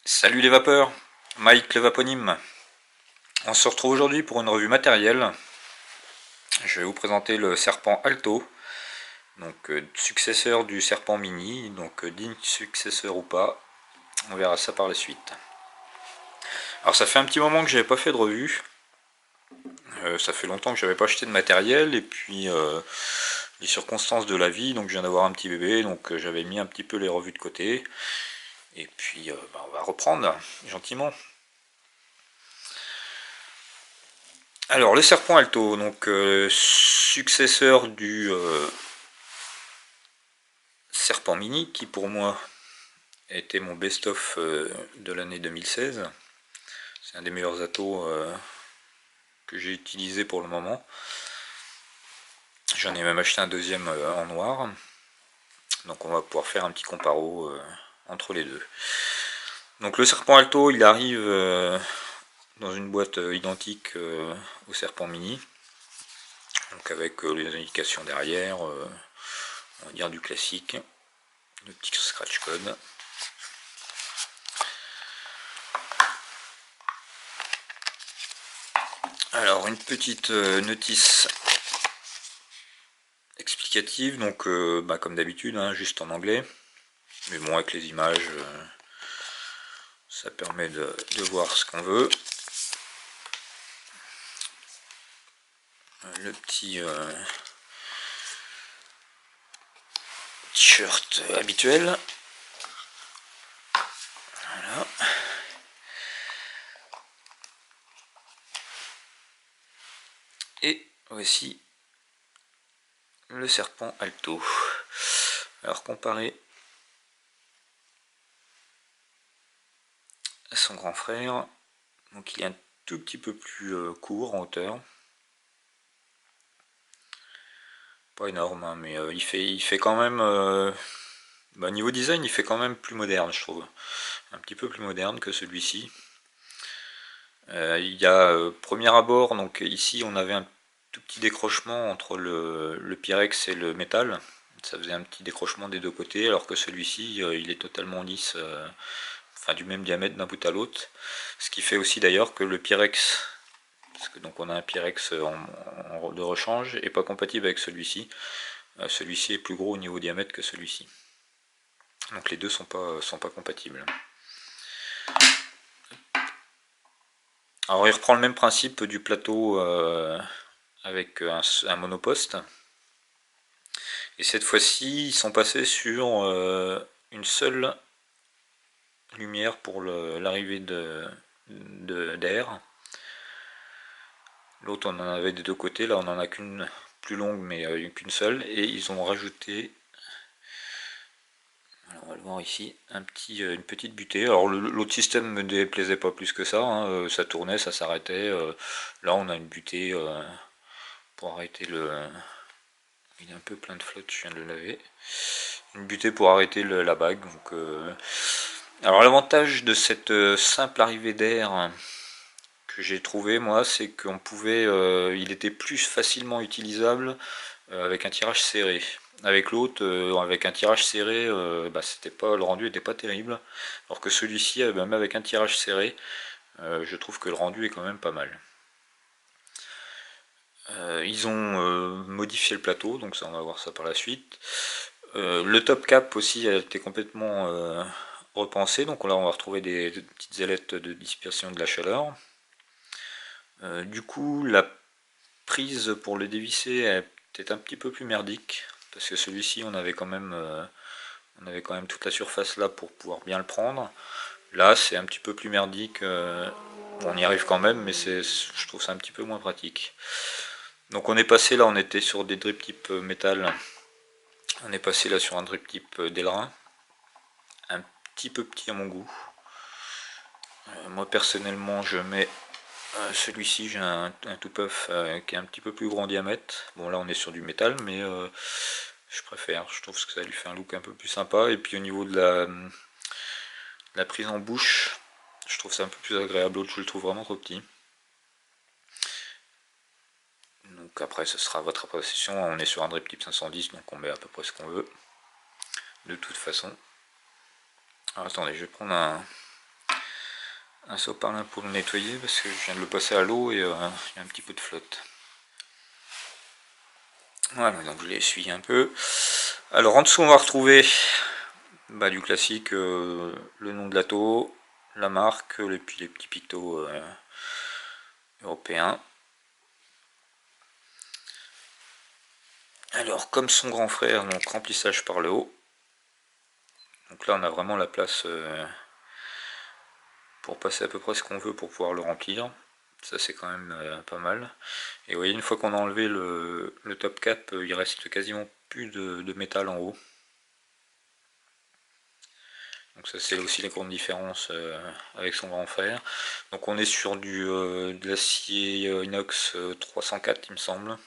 Salut les vapeurs, Mike le Vaponime. On se retrouve aujourd'hui pour une revue matérielle. Je vais vous présenter le Serpent Alto, donc successeur du Serpent Mini, donc digne successeur ou pas, on verra ça par la suite. Alors ça fait un petit moment que j'avais pas fait de revue, ça fait longtemps que j'avais pas acheté de matériel, et puis les circonstances de la vie, donc je viens d'avoir un petit bébé, donc j'avais mis un petit peu les revues de côté, et puis on va reprendre gentiment. Alors le Serpent Alto, donc successeur du Serpent Mini, qui pour moi était mon best-of de l'année 2016. C'est un des meilleurs atos que j'ai utilisé pour le moment. J'en ai même acheté un deuxième en noir. Donc on va pouvoir faire un petit comparo entre les deux. Donc le Serpent Alto, il arrive dans une boîte identique au Serpent Mini. Donc avec les indications derrière, on va dire du classique. Le petit scratch code. Alors une petite notice explicative, donc comme d'habitude, hein, juste en anglais, mais bon, avec les images, ça permet de voir ce qu'on veut. Le petit t-shirt habituel. Voilà. Et voici le Serpent Alto. Alors comparé à son grand frère, donc il est un tout petit peu plus court en hauteur. Pas énorme, hein, mais il fait quand même... niveau design, il fait quand même plus moderne, je trouve. Un petit peu plus moderne que celui-ci. Il y a premier abord, donc ici on avait un tout petit décrochement entre le Pyrex et le métal. Ça faisait un petit décrochement des deux côtés, alors que celui-ci il est totalement lisse, enfin du même diamètre d'un bout à l'autre. Ce qui fait aussi d'ailleurs que le Pyrex, parce que donc on a un Pyrex de rechange, est pas compatible avec celui-ci. Celui-ci est plus gros au niveau diamètre que celui-ci. Donc les deux sont pas compatibles. Alors il reprend le même principe du plateau avec un monoposte. Et cette fois-ci, ils sont passés sur une seule lumière pour l'arrivée d'air. L'autre on en avait des deux côtés, là on en a qu'une plus longue mais qu'une seule. Et ils ont rajouté, alors on va le voir ici, une petite butée. Alors l'autre système me déplaisait pas plus que ça, hein. Ça tournait, ça s'arrêtait. Là on a une butée pour arrêter le... Il est un peu plein de flotte, je viens de le laver. Une butée pour arrêter la bague. Donc, alors l'avantage de cette simple arrivée d'air que j'ai trouvé moi, c'est qu'on pouvait, il était plus facilement utilisable avec un tirage serré. Avec l'autre, avec un tirage serré, c'était pas, le rendu n'était pas terrible. Alors que celui-ci, même avec un tirage serré, je trouve que le rendu est quand même pas mal. Ils ont modifié le plateau, donc ça on va voir ça par la suite. Le top cap aussi a été complètement repensé, donc là on va retrouver des petites ailettes de dispersion de la chaleur. Du coup la prise pour le dévisser est peut-être un petit peu plus merdique, parce que celui-ci on avait quand même toute la surface là pour pouvoir bien le prendre. Là c'est un petit peu plus merdique, on y arrive quand même, mais je trouve ça un petit peu moins pratique. Donc on est passé là, on était sur des drip type métal, on est passé là sur un drip type Delrin, un petit peu petit à mon goût. Moi personnellement je mets celui-ci, j'ai un tout puff qui est un petit peu plus grand en diamètre. Bon là on est sur du métal, mais je préfère, je trouve que ça lui fait un look un peu plus sympa. Et puis au niveau de la prise en bouche, je trouve ça un peu plus agréable, l'autre je le trouve vraiment trop petit. Donc après ce sera votre appréciation, on est sur un drip type 510, donc on met à peu près ce qu'on veut, de toute façon. Alors attendez, je vais prendre un sopalin pour le nettoyer parce que je viens de le passer à l'eau et il y a un petit peu de flotte. Voilà, donc je l'ai essuyé un peu. Alors en dessous on va retrouver du classique, le nom de l'atto, la marque, et puis les petits pictos européens. Alors comme son grand frère, donc remplissage par le haut. Donc là on a vraiment la place pour passer à peu près ce qu'on veut pour pouvoir le remplir. Ça c'est quand même pas mal. Et vous voyez, une fois qu'on a enlevé le top cap, il reste quasiment plus de métal en haut. Donc ça c'est aussi la grande différence avec son grand frère. Donc on est sur de l'acier inox 304 il me semble.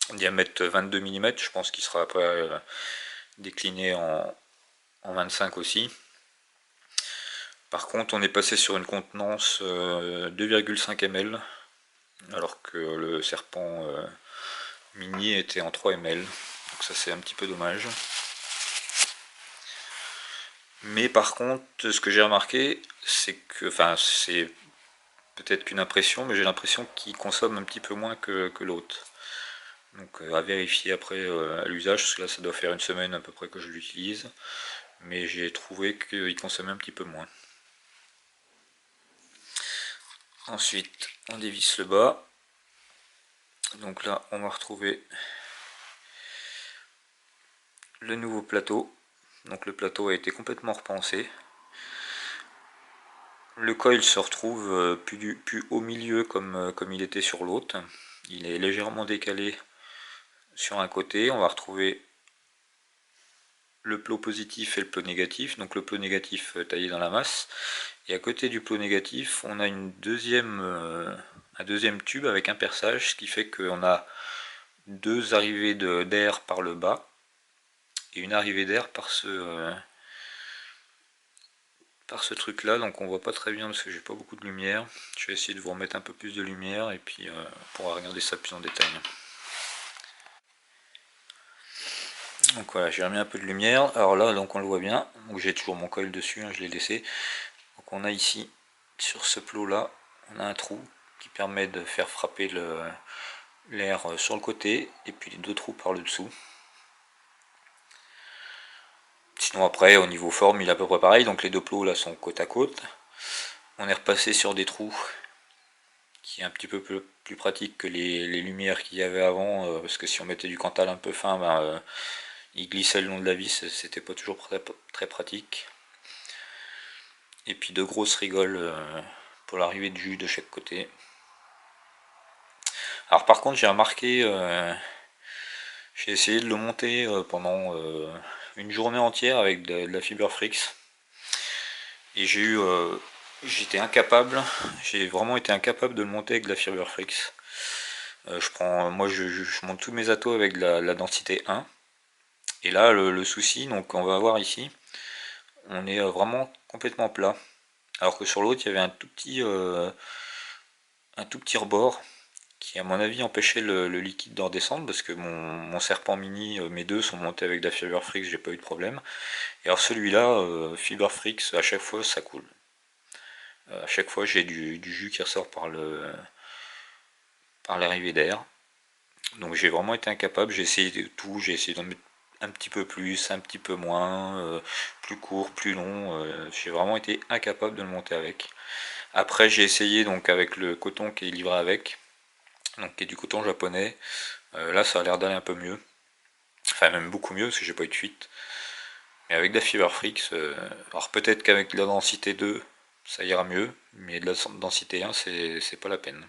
Diamètre 22 mm, je pense qu'il sera après décliné en 25 aussi. Par contre on est passé sur une contenance 2,5 ml alors que le serpent mini était en 3 ml. Donc ça c'est un petit peu dommage. Mais par contre, ce que j'ai remarqué, c'est que, enfin, c'est peut-être qu'une impression, mais j'ai l'impression qu'il consomme un petit peu moins que l'autre. Donc à vérifier après à l'usage, parce que là ça doit faire une semaine à peu près que je l'utilise, mais j'ai trouvé qu'il consommait un petit peu moins. Ensuite, on dévisse le bas. Donc là, on va retrouver le nouveau plateau. Donc le plateau a été complètement repensé. Le coil se retrouve plus au milieu comme il était sur l'autre. Il est légèrement décalé sur un côté. On va retrouver le plot positif et le plot négatif. Donc le plot négatif taillé dans la masse. Et à côté du plot négatif, on a un deuxième tube avec un perçage, ce qui fait qu'on a deux arrivées d'air par le bas et une arrivée d'air par ce truc là. Donc on voit pas très bien parce que j'ai pas beaucoup de lumière. Je vais essayer de vous remettre un peu plus de lumière et puis on pourra regarder ça plus en détail. Donc voilà, j'ai remis un peu de lumière. Alors là, donc on le voit bien. Donc j'ai toujours mon coil dessus, hein, je l'ai laissé. Donc on a ici, sur ce plot là, on a un trou qui permet de faire frapper l'air sur le côté et puis les deux trous par le dessous. Sinon après, au niveau forme, il est à peu près pareil. Donc les deux plots là sont côte à côte. On est repassé sur des trous qui est un petit peu plus pratique que les lumières qu'il y avait avant, parce que si on mettait du Cantal un peu fin, il glissait le long de la vis, c'était pas toujours très pratique. Et puis deux grosses rigoles pour l'arrivée de jus de chaque côté. Alors par contre j'ai remarqué, j'ai essayé de le monter pendant une journée entière avec de la fibre Frix. Et j'étais incapable, j'ai vraiment été incapable de le monter avec de la fibre Frix. Moi je monte tous mes atos avec la densité 1. Et là le souci, donc on va voir ici, on est vraiment complètement plat. Alors que sur l'autre il y avait un tout petit rebord qui à mon avis empêchait le liquide de redescendre parce que mon serpent mini, mes deux sont montés avec de la fibre Frix, j'ai pas eu de problème. Et alors celui-là, fibre Frix, à chaque fois ça coule. À chaque fois j'ai du jus qui ressort par l'arrivée d'air. Donc j'ai vraiment été incapable, j'ai essayé de tout, j'ai essayé d'en mettre un petit peu plus, un petit peu moins, plus court, plus long, j'ai vraiment été incapable de le monter avec. Après j'ai essayé donc avec le coton qui est livré avec, donc qui est du coton japonais, là ça a l'air d'aller un peu mieux, enfin même beaucoup mieux parce que j'ai pas eu de fuite. Mais avec de la fibre Frix, alors peut-être qu'avec la densité 2 ça ira mieux, mais de la densité 1 c'est pas la peine.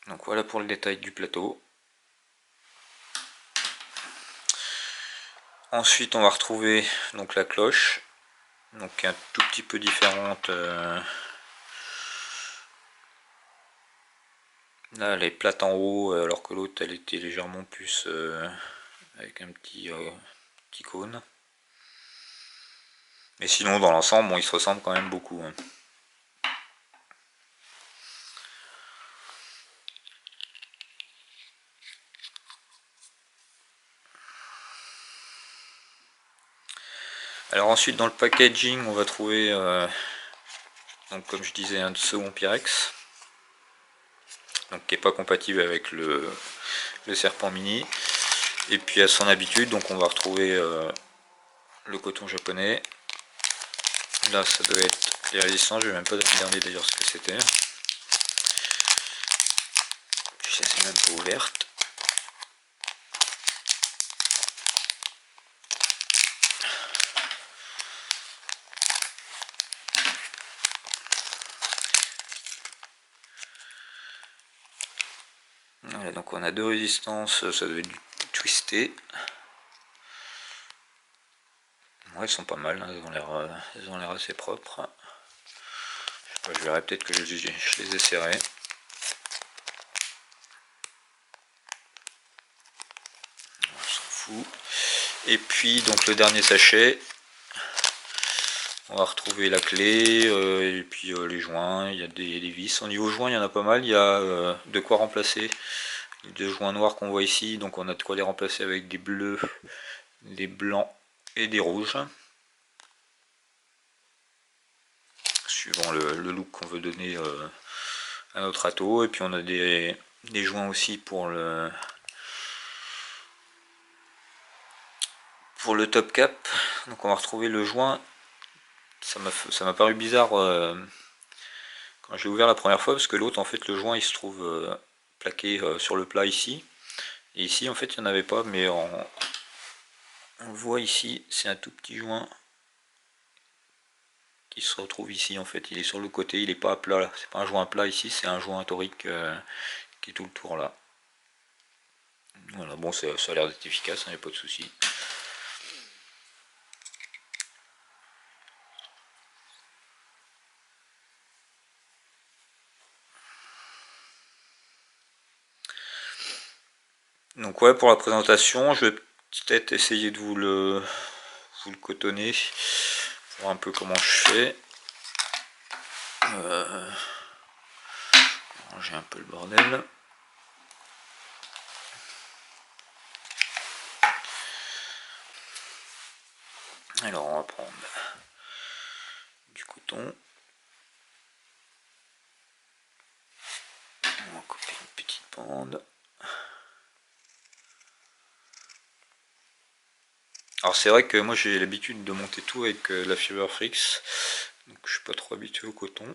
Donc voilà pour le détail du plateau. Ensuite on va retrouver donc la cloche, donc un tout petit peu différente. Là elle est plate en haut alors que l'autre elle était légèrement plus avec un petit cône. Mais sinon dans l'ensemble, bon, ils se ressemblent quand même beaucoup. Hein. Alors ensuite dans le packaging on va trouver, donc comme je disais, un second Pyrex, donc qui n'est pas compatible avec le serpent mini. Et puis à son habitude, donc on va retrouver le coton japonais. Là ça doit être les résistants, je vais même pas regarder d'ailleurs ce que c'était. Puis ça c'est même pas ouverte. Voilà, donc on a deux résistances, ça doit être du twisté. Ouais, elles sont pas mal, hein, elles ont l'air assez propres. Je sais pas, je verrai peut-être que je les ai serrées. On s'en fout. Et puis donc le dernier sachet, on va retrouver la clé, et puis les joints, il y a des vis. Au niveau joints, il y en a pas mal, il y a de quoi remplacer les deux joints noirs qu'on voit ici, donc on a de quoi les remplacer avec des bleus, des blancs et des rouges, suivant le look qu'on veut donner à notre râteau. Et puis on a des joints aussi pour le top cap. Donc on va retrouver le joint, ça m'a paru bizarre quand j'ai ouvert la première fois, parce que l'autre en fait le joint il se trouve plaqué sur le plat ici, et ici en fait il n'y en avait pas, mais on voit ici c'est un tout petit joint qui se retrouve ici. En fait il est sur le côté, il est pas à plat, c'est pas un joint plat ici, c'est un joint torique qui est tout le tour là. Voilà, bon ça a l'air d'être efficace, il n'y a pas de souci. Donc ouais, pour la présentation, je vais peut-être essayer de vous le cotonner, voir un peu comment je fais. Ranger un peu le bordel. Alors on va prendre du coton. On va couper une petite bande. Alors c'est vrai que moi j'ai l'habitude de monter tout avec la Fiberfrix, donc je suis pas trop habitué au coton.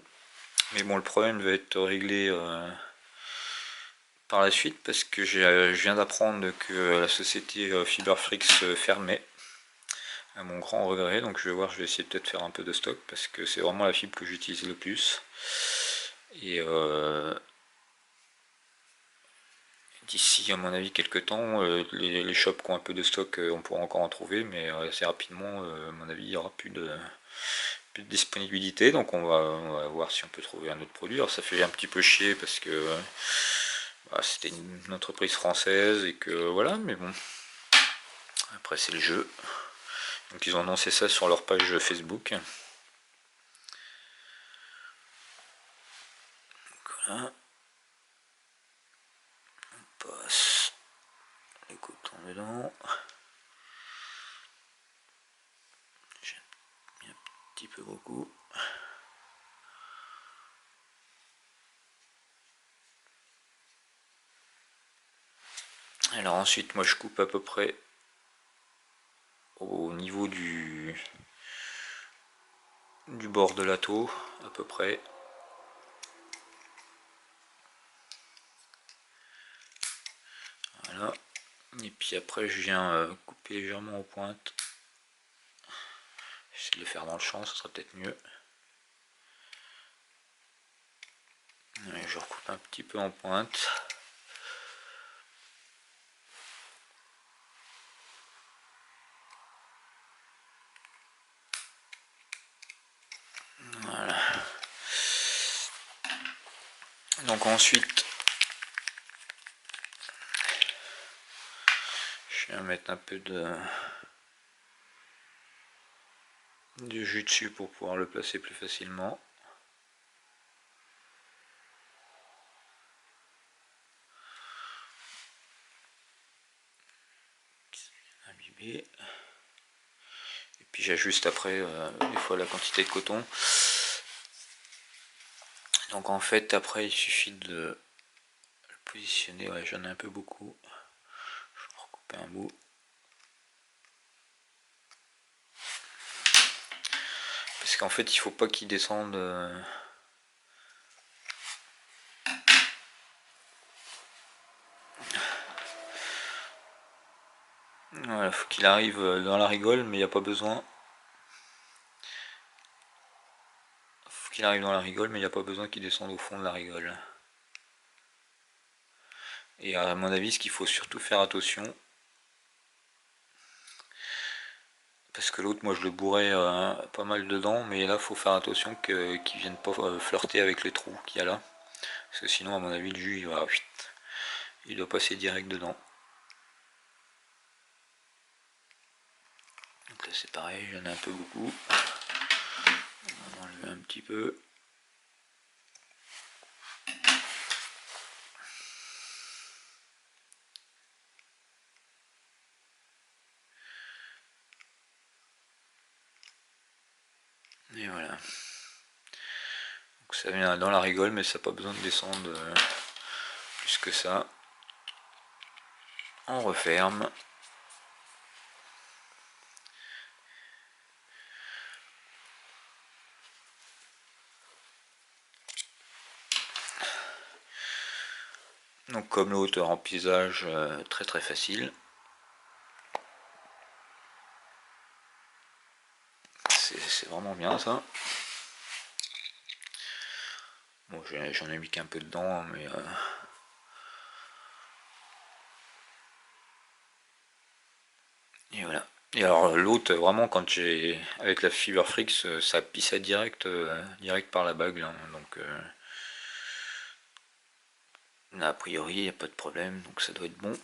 Mais bon, le problème va être réglé par la suite, parce que je viens d'apprendre que la société Fiberfrix fermait, à mon grand regret. Donc je vais voir, je vais essayer peut-être faire un peu de stock, parce que c'est vraiment la fibre que j'utilise le plus. Et d'ici à mon avis quelques temps, les shops qui ont un peu de stock, on pourra encore en trouver, mais assez rapidement à mon avis il n'y aura plus de disponibilité. Donc on va voir si on peut trouver un autre produit. Alors ça fait un petit peu chier parce que bah, c'était une entreprise française et que voilà, mais bon, après c'est le jeu. Donc ils ont annoncé ça sur leur page Facebook. Donc, voilà. On passe le coton dedans. J'ai mis un petit peu beaucoup. Alors ensuite moi je coupe à peu près au niveau du bord de la taux, à peu près. Voilà. Et puis après je viens couper légèrement aux pointes. J'essaie de le faire dans le champ, ça sera peut-être mieux. Et je recoupe un petit peu en pointe. Voilà. Donc ensuite, je viens mettre un peu de jus dessus pour pouvoir le placer plus facilement. Imbibé. Et Puis j'ajuste après des fois la quantité de coton. Donc en fait après il suffit de le positionner, ouais j'en ai un peu beaucoup. Je vais recouper un bout. Parce qu'en fait il faut pas qu'il descende. Voilà, faut qu'il arrive dans la rigole, mais il n'y a pas besoin. Faut qu'il arrive dans la rigole, mais il n'y a pas besoin qu'il descende au fond de la rigole. Et à mon avis, ce qu'il faut surtout faire attention, parce que l'autre, moi je le bourrais pas mal dedans, mais là faut faire attention qu'il vienne pas flirter avec les trous qu'il y a là. Parce que sinon, à mon avis, le jus il doit passer direct dedans. Donc là c'est pareil, j'en ai un peu beaucoup. On va enlever un petit peu. Et voilà. Donc ça vient dans la rigole, mais ça n'a pas besoin de descendre plus que ça. On referme. Donc comme le hauteur en paysage, très très facile. C'est vraiment bien ça. Bon, j'en ai mis qu'un peu dedans, mais et voilà. Et alors l'autre, vraiment, quand j'ai avec la Fiberfrix, ça pissait direct, direct par la bague, là. Donc là, a priori, il n'y a pas de problème, donc ça doit être bon.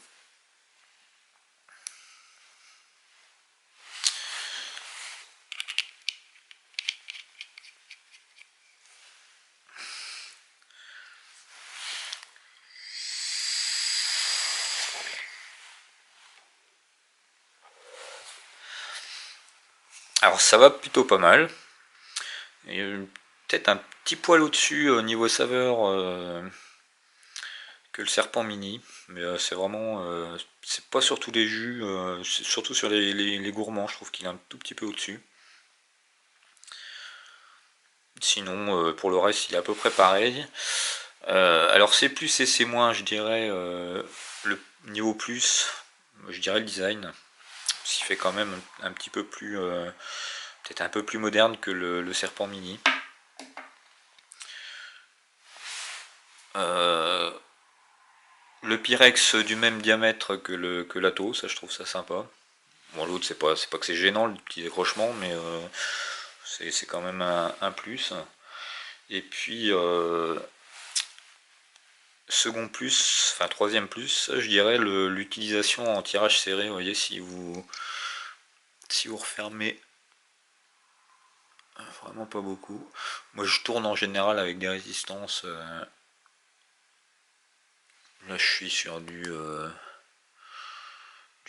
Alors ça va plutôt pas mal. Et peut-être un petit poil au-dessus au niveau saveur que le serpent mini, mais c'est vraiment, c'est pas sur tous les jus, c'est surtout sur les gourmands, je trouve qu'il est un tout petit peu au-dessus. Sinon, pour le reste, il est à peu près pareil. Alors c'est plus et c'est moins, je dirais, le niveau plus, je dirais le design, ce qui fait quand même un petit peu plus, peut-être un peu plus moderne que le serpent mini. Le Pyrex du même diamètre que l'Ato, ça je trouve ça sympa. Bon, l'autre c'est pas que c'est gênant le petit décrochement, mais c'est quand même un plus. Et puis second plus, enfin troisième plus, je dirais l'utilisation en tirage serré. Vous voyez, si vous refermez vraiment pas beaucoup. Moi je tourne en général avec des résistances. Là je suis sur du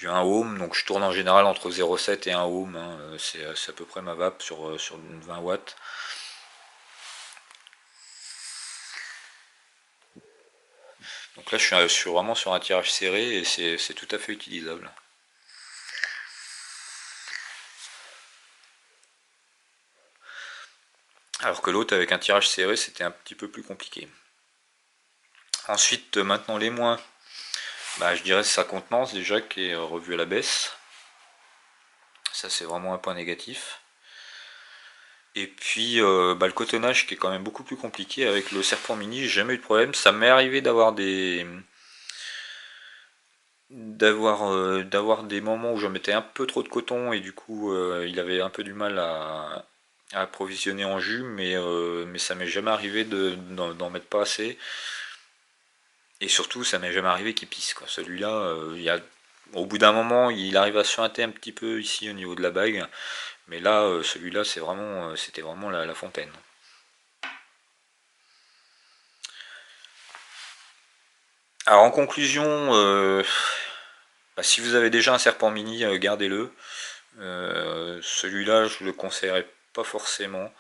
1 ohm, donc je tourne en général entre 0,7 et 1 ohm, hein. C'est à peu près ma vape sur une 20 watts. Donc là je suis vraiment sur un tirage serré et c'est tout à fait utilisable. Alors que l'autre avec un tirage serré c'était un petit peu plus compliqué. Ensuite maintenant les moins, bah, je dirais sa contenance déjà qui est revue à la baisse. Ça c'est vraiment un point négatif. Et puis bah, le cotonnage qui est quand même beaucoup plus compliqué avec le serpent mini, j'ai jamais eu de problème. Ça m'est arrivé d'avoir des moments où je mettais un peu trop de coton et du coup il avait un peu du mal à approvisionner en jus, mais ça m'est jamais arrivé d'en mettre pas assez. Et surtout ça m'est jamais arrivé qu'il pisse quoi. Celui-là, au bout d'un moment il arrive à suinter un petit peu ici au niveau de la bague, mais là celui-là c'était vraiment la fontaine. Alors en conclusion, bah, si vous avez déjà un serpent mini, gardez-le. Celui-là, je le conseillerais pas forcément.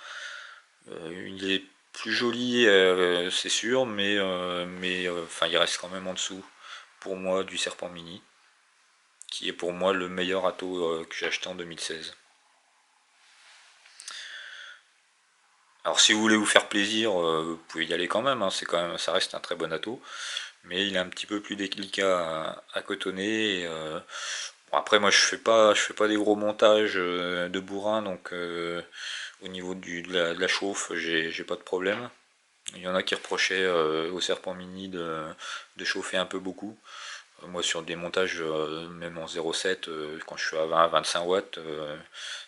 Il est plus joli, c'est sûr, mais enfin, il reste quand même en dessous pour moi du Serpent Mini, qui est pour moi le meilleur Atto que j'ai acheté en 2016. Alors si vous voulez vous faire plaisir, vous pouvez y aller quand même, hein, c'est quand même, ça reste un très bon Atto, mais il est un petit peu plus délicat à cotonner. Bon, après moi je fais pas des gros montages de bourrin, donc au niveau de la chauffe, j'ai pas de problème. Il y en a qui reprochaient au Serpent Mini de chauffer un peu beaucoup. Moi sur des montages même en 0,7 quand je suis à 20-25 watts,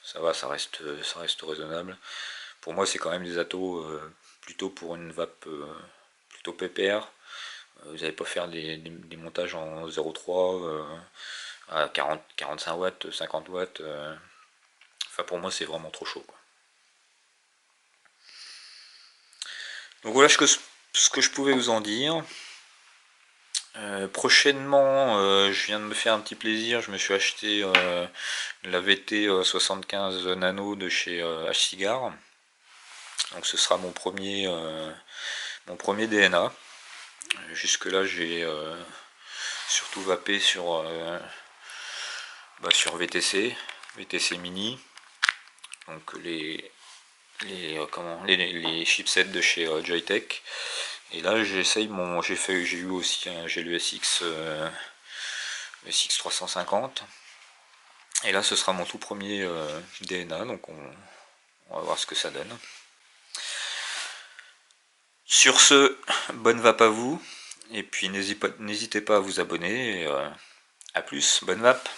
ça va, ça reste raisonnable. Pour moi c'est quand même des atos plutôt pour une vape plutôt pépère. Vous n'allez pas faire des montages en 0,3 à 45 watts, 50 watts. Enfin pour moi c'est vraiment trop chaud, quoi. Donc voilà ce que je pouvais vous en dire. Prochainement, je viens de me faire un petit plaisir, je me suis acheté la VT 75 Nano de chez H-Cigar. Donc ce sera mon premier DNA. Jusque là j'ai surtout vapé sur VTC Mini, donc les chipsets de chez Joytech. Et là j'ai eu aussi j'ai le SX 350. Et là ce sera mon tout premier DNA, donc on va voir ce que ça donne. Sur ce, bonne vape à vous, et puis n'hésitez pas à vous abonner, et à plus, bonne vape.